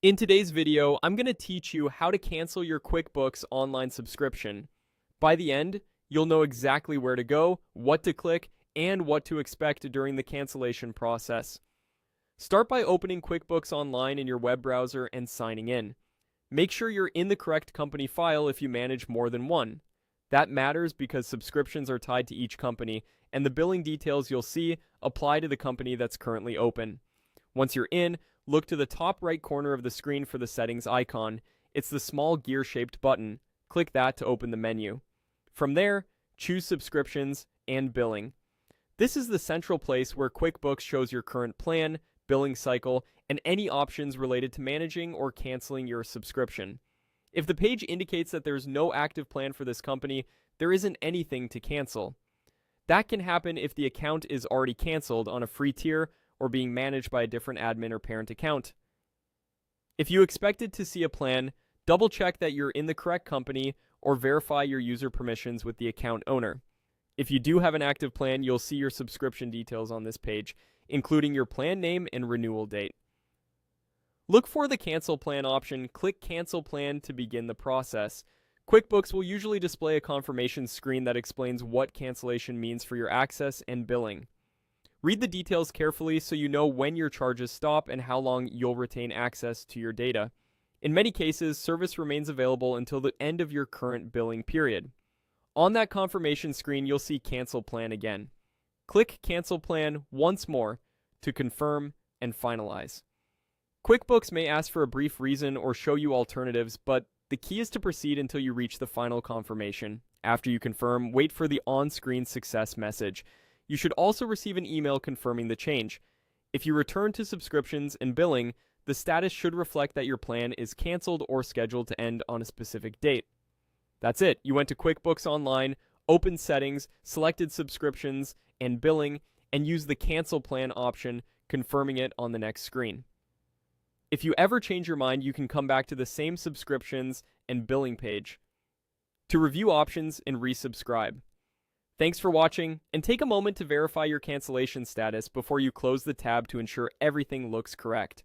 In today's video, I'm going to teach you how to cancel your QuickBooks Online subscription. By the end, you'll know exactly where to go, what to click, and what to expect during the cancellation process. Start by opening QuickBooks Online in your web browser and signing in. Make sure you're in the correct company file if you manage more than one. That matters because subscriptions are tied to each company, and the billing details you'll see apply to the company that's currently open. Once you're in, look to the top right corner of the screen for the settings icon. It's the small gear-shaped button. Click that to open the menu. From there, choose Subscriptions and Billing. This is the central place where QuickBooks shows your current plan, billing cycle, and any options related to managing or canceling your subscription. If the page indicates that there's no active plan for this company, there isn't anything to cancel. That can happen if the account is already canceled on a free tier or being managed by a different admin or parent account. If you expected to see a plan, double check that you're in the correct company or verify your user permissions with the account owner. If you do have an active plan, you'll see your subscription details on this page, including your plan name and renewal date. Look for the Cancel Plan option, click Cancel Plan to begin the process. QuickBooks will usually display a confirmation screen that explains what cancellation means for your access and billing. Read the details carefully so you know when your charges stop and how long you'll retain access to your data. In many cases, service remains available until the end of your current billing period. On that confirmation screen, you'll see Cancel Plan again. Click Cancel Plan once more to confirm and finalize. QuickBooks may ask for a brief reason or show you alternatives, but the key is to proceed until you reach the final confirmation. After you confirm, wait for the on-screen success message. You should also receive an email confirming the change. If you return to subscriptions and billing, the status should reflect that your plan is canceled or scheduled to end on a specific date. That's it. You went to QuickBooks Online, opened Settings, selected Subscriptions and Billing, and used the Cancel Plan option, confirming it on the next screen. If you ever change your mind, you can come back to the same subscriptions and billing page to review options and resubscribe. Thanks for watching, and take a moment to verify your cancellation status before you close the tab to ensure everything looks correct.